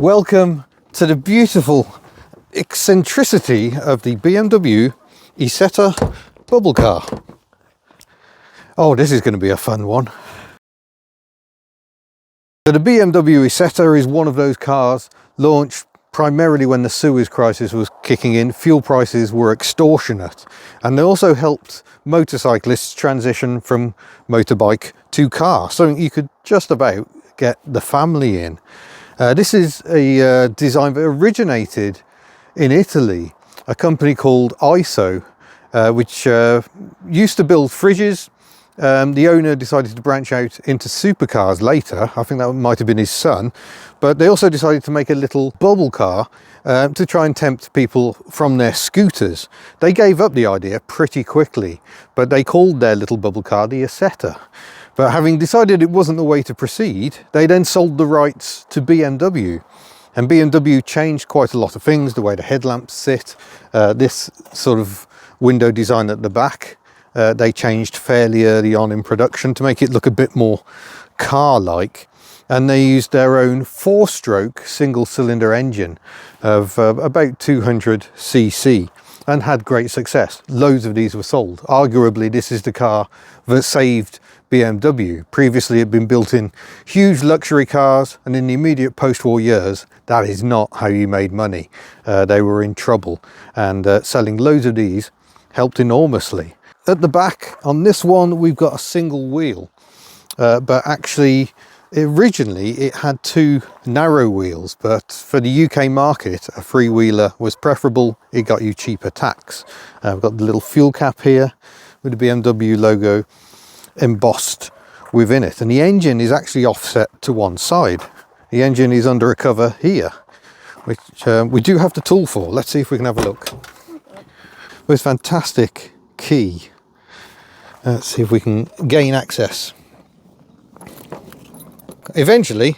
Welcome to the beautiful eccentricity of the BMW Isetta bubble car. Oh, this is going to be a fun one. So the BMW Isetta is one of those cars launched primarily when the Suez crisis was kicking in. Fuel prices were extortionate, and they also helped motorcyclists transition from motorbike to car, something you could just about get the family in. This is a design that originated in Italy, a company called Iso, which used to build fridges. The owner decided to branch out into supercars later. I think that might have been his son, but they also decided to make a little bubble car to try and tempt people from their scooters. They gave up the idea pretty quickly, but they called their little bubble car the Isetta. But having decided it wasn't the way to proceed, they then sold the rights to BMW. And BMW changed quite a lot of things, the way the headlamps sit, this sort of window design at the back. They changed fairly early on in production to make it look a bit more car-like. And they used their own 4-stroke single-cylinder engine of about 200cc and had great success. Loads of these were sold. Arguably, this is the car that saved BMW. Previously, it had been built in huge luxury cars, and in the immediate post-war years, that is not how you made money. They were in trouble, and selling loads of these helped enormously. At the back on this one, we've got a single wheel, but actually originally it had 2 narrow wheels, but for the UK market a freewheeler was preferable. It got you cheaper tax. We've got the little fuel cap here with the BMW logo embossed within it, and the engine is actually offset to one side. The engine is under a cover here, which we do have the tool for. Let's see if we can have a look. This fantastic key. Let's see if we can gain access. Eventually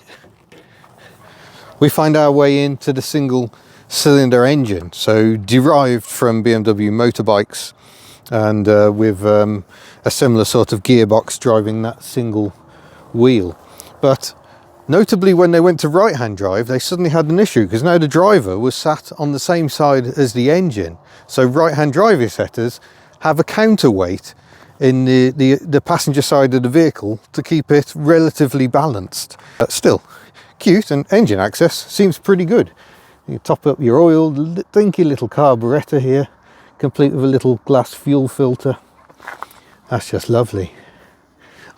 we find our way into the single cylinder engine, so derived from BMW motorbikes, and with a similar sort of gearbox driving that single wheel. But notably, when they went to right-hand drive, they suddenly had an issue, because now the driver was sat on the same side as the engine. So right-hand drive Isettas have a counterweight in the passenger side of the vehicle to keep it relatively balanced. But still cute, and engine access seems pretty good. You top up your oil, dinky little carburettor here, complete with a little glass fuel filter. That's just lovely.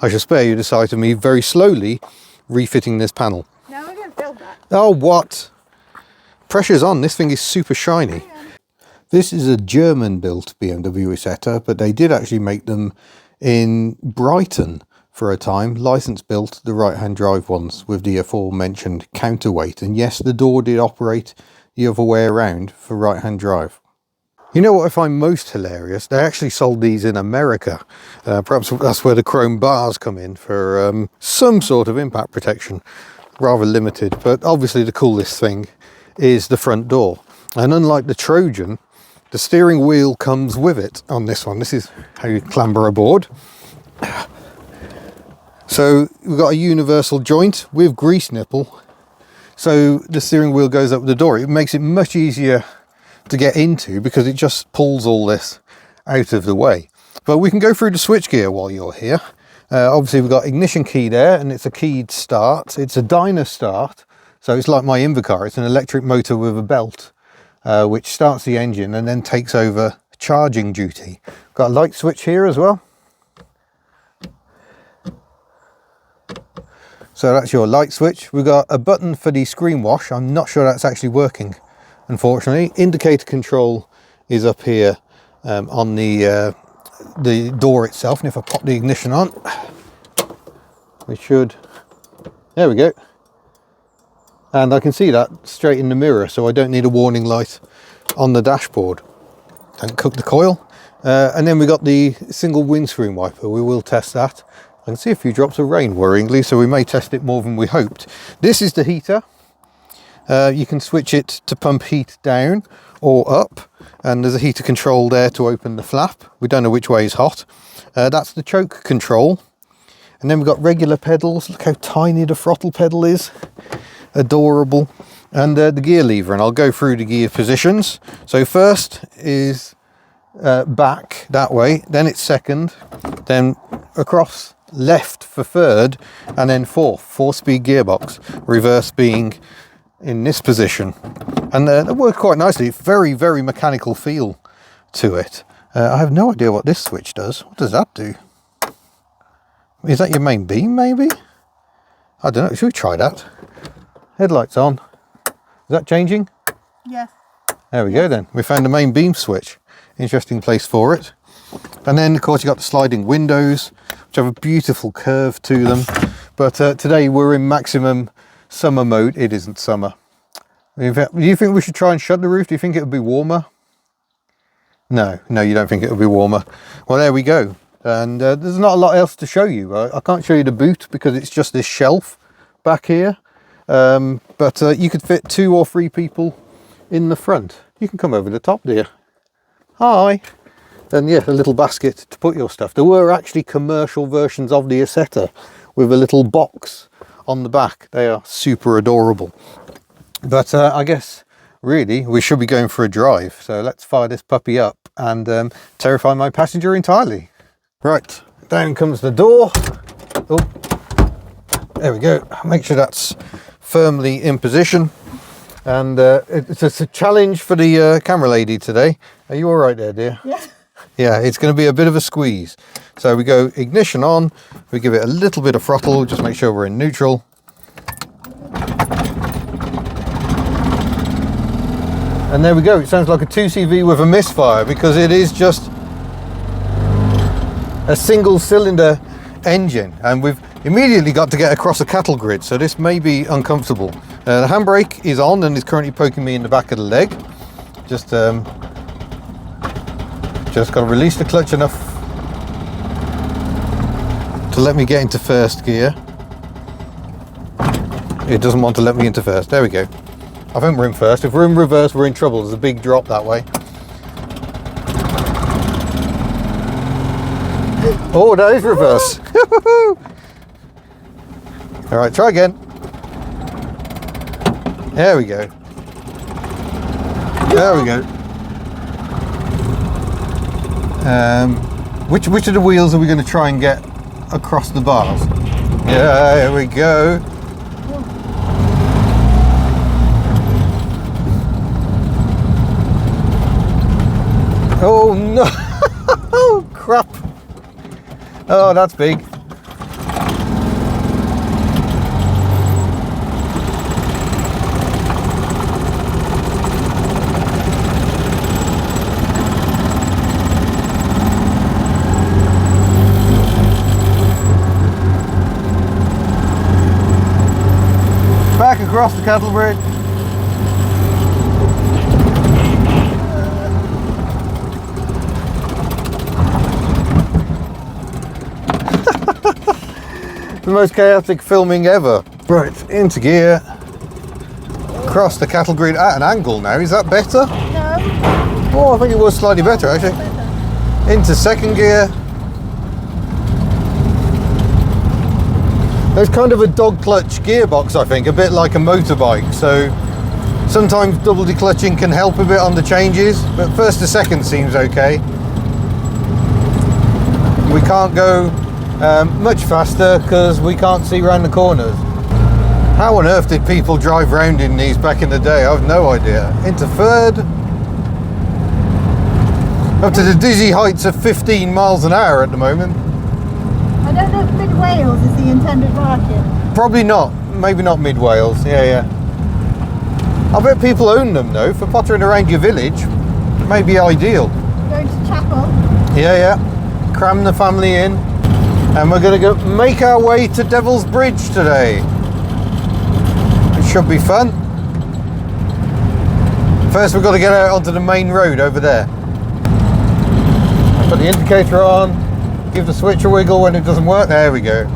I shall spare you the sight of me very slowly refitting this panel. No, we're going to build that. Oh, what? Pressure's on. This thing is super shiny. This is a German-built BMW Isetta, but they did actually make them in Brighton for a time, license-built, the right-hand drive ones, with the aforementioned counterweight. And yes, the door did operate the other way around for right-hand drive. You know what I find most hilarious? They actually sold these in America. Perhaps that's where the chrome bars come in for some sort of impact protection. Rather limited, but obviously the coolest thing is the front door. And unlike the Trojan, the steering wheel comes with it on this one. This is how you clamber aboard. So we've got a universal joint with grease nipple. So the steering wheel goes up the door. It makes it much easier to get into because it just pulls all this out of the way. But we can go through the switchgear while you're here. Obviously we've got ignition key there, and it's a keyed start. It's a dyno start, so it's like my Invacar. It's an electric motor with a belt, which starts the engine and then takes over charging duty. Got a light switch here as well. So that's your light switch. We've got a button for the screen wash. I'm not sure that's actually working, unfortunately. Indicator control is up here on the door itself, and if I pop the ignition on, we should, there we go. And I can see that straight in the mirror, so I don't need a warning light on the dashboard. Don't cook the coil. And then we got the single windscreen wiper. We will test that. I can see a few drops of rain worryingly, so we may test it more than we hoped. This is the heater. You can switch it to pump heat down or up, and there's a heater control there to open the flap. We don't know which way is hot. That's the choke control. And then we've got regular pedals. Look how tiny the throttle pedal is. adorable. And the gear lever, and I'll go through the gear positions. So first is back that way, then it's second, then across left for third, and then fourth, 4-speed gearbox, reverse being in this position. And that works quite nicely. Very, very mechanical feel to it. I have no idea what this switch does. What does that do? Is that your main beam, maybe? I don't know. Should we try that? Headlights on. Is that changing? Yes. There we go then. We found the main beam switch. Interesting place for it. And then, of course, you've got the sliding windows, which have a beautiful curve to them. But today we're in maximum summer mode. It isn't summer. Do you think we should try and shut the roof? Do you think it would be warmer? No, you don't think it would be warmer. Well, there we go. And there's not a lot else to show you. I can't show you the boot because it's just this shelf back here. But you could fit 2 or 3 people in the front. You can come over the top, dear. Hi. And yeah, a little basket to put your stuff. There were actually commercial versions of the Isetta with a little box on the back. They are super adorable. But I guess really we should be going for a drive. So let's fire this puppy up and terrify my passenger entirely. Right, down comes the door. Oh, there we go. Make sure that's firmly in position. And it's a challenge for the camera lady today. Are you all right there, dear? Yeah. Yeah, it's going to be a bit of a squeeze. So we go ignition on, we give it a little bit of throttle, just make sure we're in neutral. And there we go. It sounds like a 2CV with a misfire because it is just a single cylinder engine, and we've immediately got to get across a cattle grid, so this may be uncomfortable. The handbrake is on and is currently poking me in the back of the leg. Just got to release the clutch enough to let me get into first gear. It doesn't want to let me into first. There we go. I think we're in first. If we're in reverse, we're in trouble. There's a big drop that way. Oh, that is reverse. All right, try again. There we go. There we go. Which of the wheels are we going to try and get across the bars? Yeah, there we go. Oh no! Oh crap! Oh, that's big. Back across the cattle bridge. The most chaotic filming ever. Right, into gear. Cross the cattle grid at an angle now. Is that better? No. Oh, I think it was slightly better actually. Into second gear. There's kind of a dog clutch gearbox, I think, a bit like a motorbike. So sometimes double declutching can help a bit on the changes, but first to second seems okay. We can't go much faster because we can't see around the corners. How on earth did people drive round in these back in the day? I have no idea. Into third. Up to the dizzy heights of 15 miles an hour at the moment. I don't know if Mid Wales is the intended market. Probably not. Maybe not Mid Wales. Yeah. I bet people own them though. For pottering around your village, may be ideal. Going to chapel. Yeah. Cram the family in. And we're going to go make our way to Devil's Bridge today. It should be fun. First we've got to get out onto the main road over there. Put the indicator on, give the switch a wiggle when it doesn't work. There we go.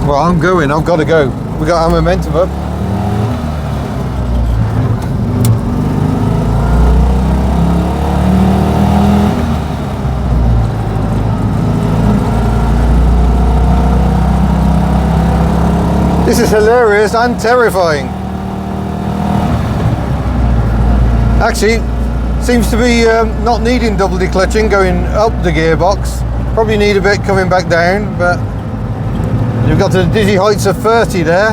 Well, I'm going, I've got to go. We got our momentum up. is hilarious and terrifying. Actually, seems to be not needing double declutching going up the gearbox. Probably need a bit coming back down, but you've got to the dizzy heights of 30 there.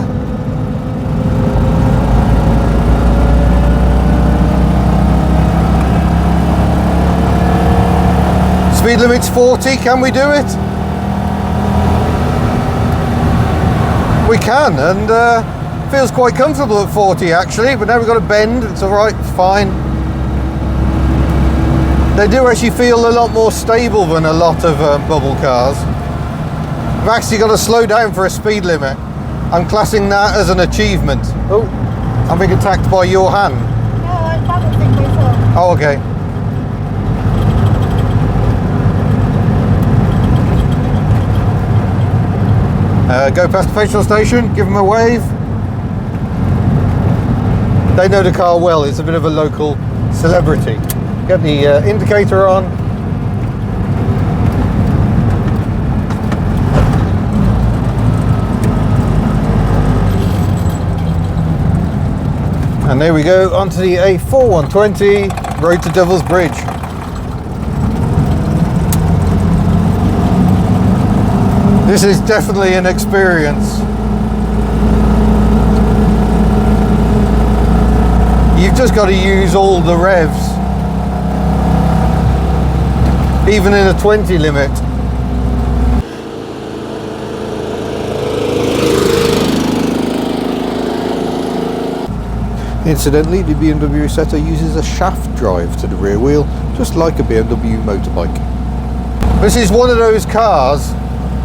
Speed limit's 40, can we do it? We can, and feels quite comfortable at 40 actually, but now we've got a bend, it's alright, it's fine. They do actually feel a lot more stable than a lot of bubble cars. I've actually got to slow down for a speed limit. I'm classing that as an achievement. Oh, I'm being attacked by your hand. No, I'm balancing myself. Oh, okay. Go past the petrol station, give them a wave. They know the car well, it's a bit of a local celebrity. Get the indicator on. And there we go, onto the A4 120, road to Devil's Bridge. This is definitely an experience. You've just got to use all the revs, even in a 20 limit. Incidentally, the BMW Isetta uses a shaft drive to the rear wheel, just like a BMW motorbike. This is one of those cars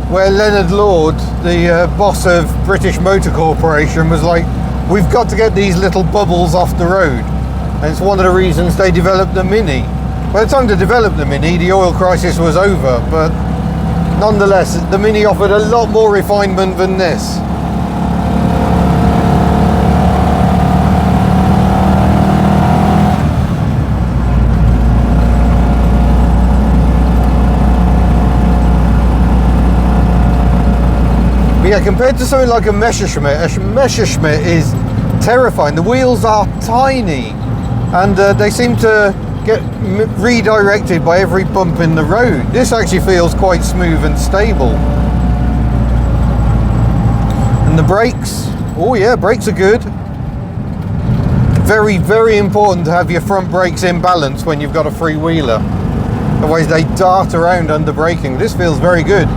where Leonard Lord, the boss of British Motor Corporation, was like, we've got to get these little bubbles off the road. And it's one of the reasons they developed the Mini. By the time they developed the Mini, the oil crisis was over, but nonetheless, the Mini offered a lot more refinement than this. But yeah, compared to something like a Messerschmitt is terrifying. The wheels are tiny, and they seem to get redirected by every bump in the road. This actually feels quite smooth and stable. And the brakes, oh yeah, brakes are good. Very, very important to have your front brakes in balance when you've got a freewheeler. Otherwise they dart around under braking. This feels very good.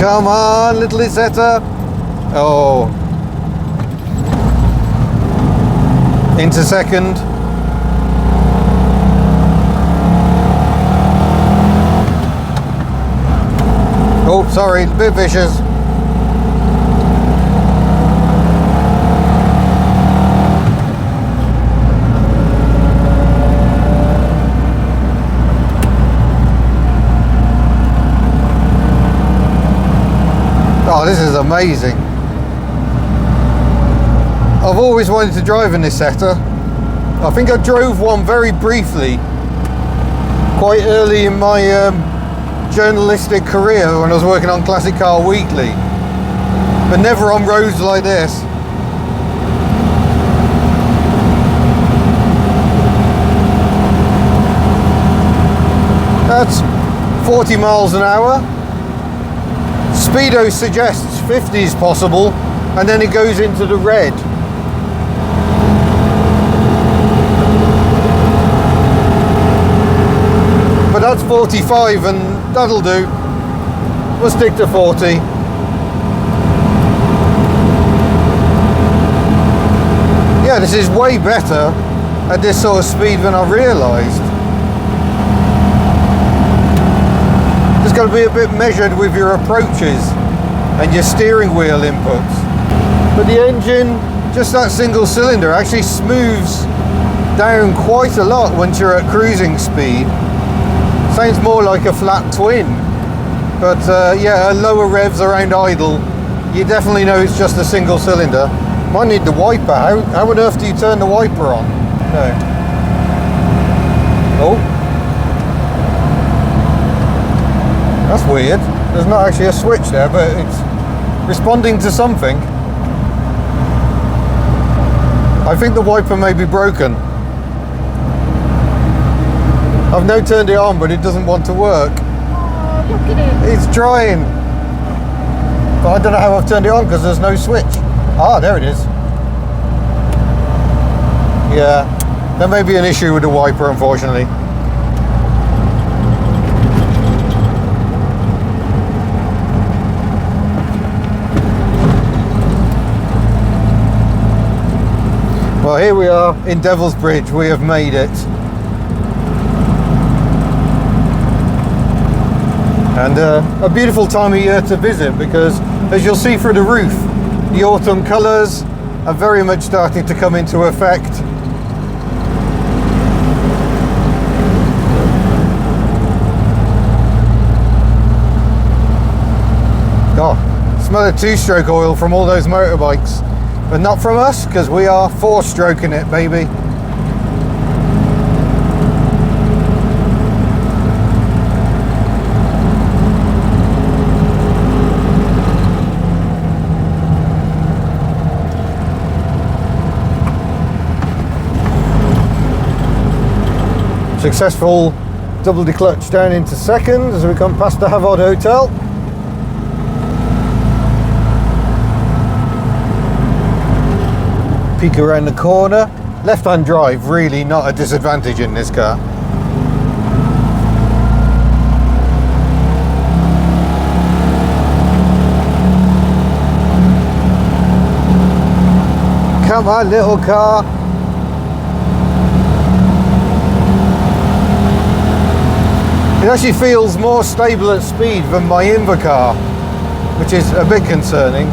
Come on, little Isetta. Oh. Into second. Oh, sorry, a bit vicious. Oh, this is amazing. I've always wanted to drive an Isetta. I think I drove one very briefly, quite early in my journalistic career when I was working on Classic Car Weekly, but never on roads like this. That's 40 miles an hour. Speedo suggests 50 is possible, and then it goes into the red. But that's 45, and that'll do. We'll stick to 40. Yeah, this is way better at this sort of speed than I realised. Just got to be a bit measured with your approaches and your steering wheel inputs. But the engine, just that single cylinder, actually smooths down quite a lot once you're at cruising speed. Sounds more like a flat twin, but yeah, at lower revs around idle, you definitely know it's just a single cylinder. Might need the wiper. How on earth do you turn the wiper on? No. Oh, that's weird. There's not actually a switch there, but it's responding to something. I think the wiper may be broken. I've now turned it on, but it doesn't want to work. Oh, look at it. It's trying. But I don't know how I've turned it on because there's no switch. Ah, there it is. Yeah, there may be an issue with the wiper, unfortunately. Well, here we are in Devil's Bridge. We have made it. And a beautiful time of year to visit, because as you'll see through the roof, the autumn colours are very much starting to come into effect. Oh, smell of two-stroke oil from all those motorbikes, but not from us, because we are four-stroking it, baby. Successful double declutch down into second as we come past the Havard Hotel. Peek around the corner. Left-hand drive, really not a disadvantage in this car. Come on, little car. It actually feels more stable at speed than my Invacar, which is a bit concerning.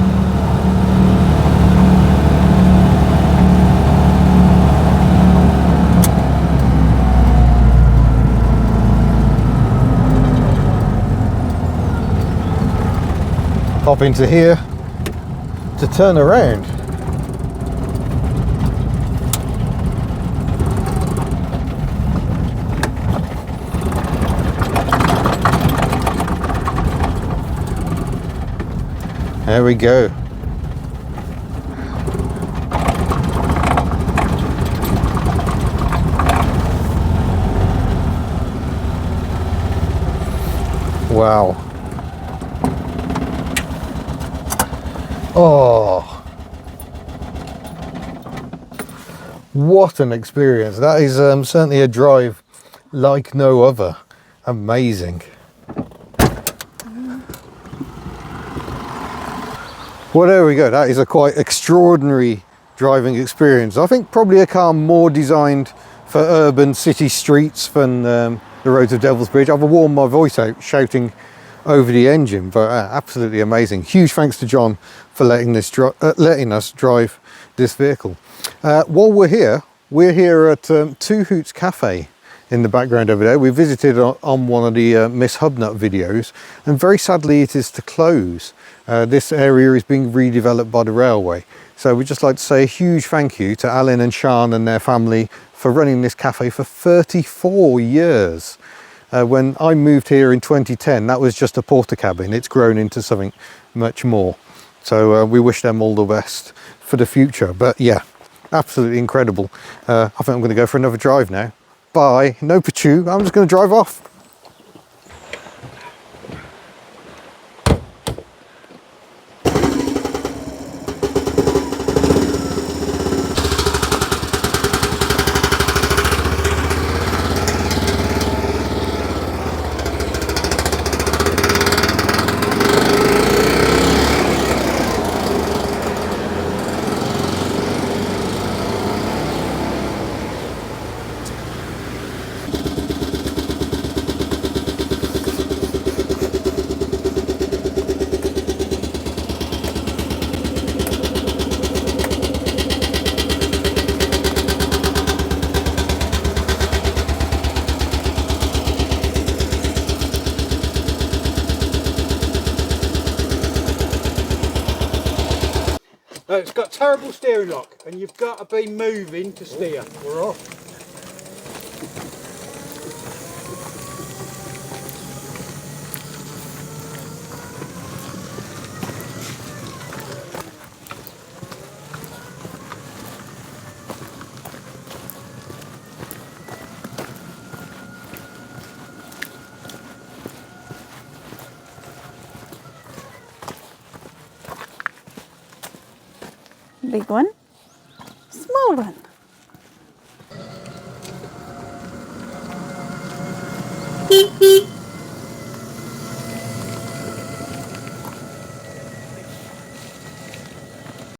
Pop into here to turn around. There we go. Wow. Oh, what an experience. That is certainly a drive like no other. Amazing. Well, there we go. That is a quite extraordinary driving experience. I think probably a car more designed for urban city streets than the roads of Devil's Bridge. I've worn my voice out shouting over the engine, but absolutely amazing. Huge thanks to John for letting us drive this vehicle. While we're here at Two Hoots Cafe in the background over there. We visited on one of the Miss Hubnut videos, and very sadly it is to close. This area is being redeveloped by the railway. So we'd just like to say a huge thank you to Alan and Sian and their family for running this cafe for 34 years. When I moved here in 2010, that was just a porter cabin. It's grown into something much more. So we wish them all the best for the future. But yeah, absolutely incredible. I think I'm going to go for another drive now. Bye. No pachu. I'm just going to drive off. It's got terrible steering lock, and you've got to be moving to steer. We're off. Big one, small one.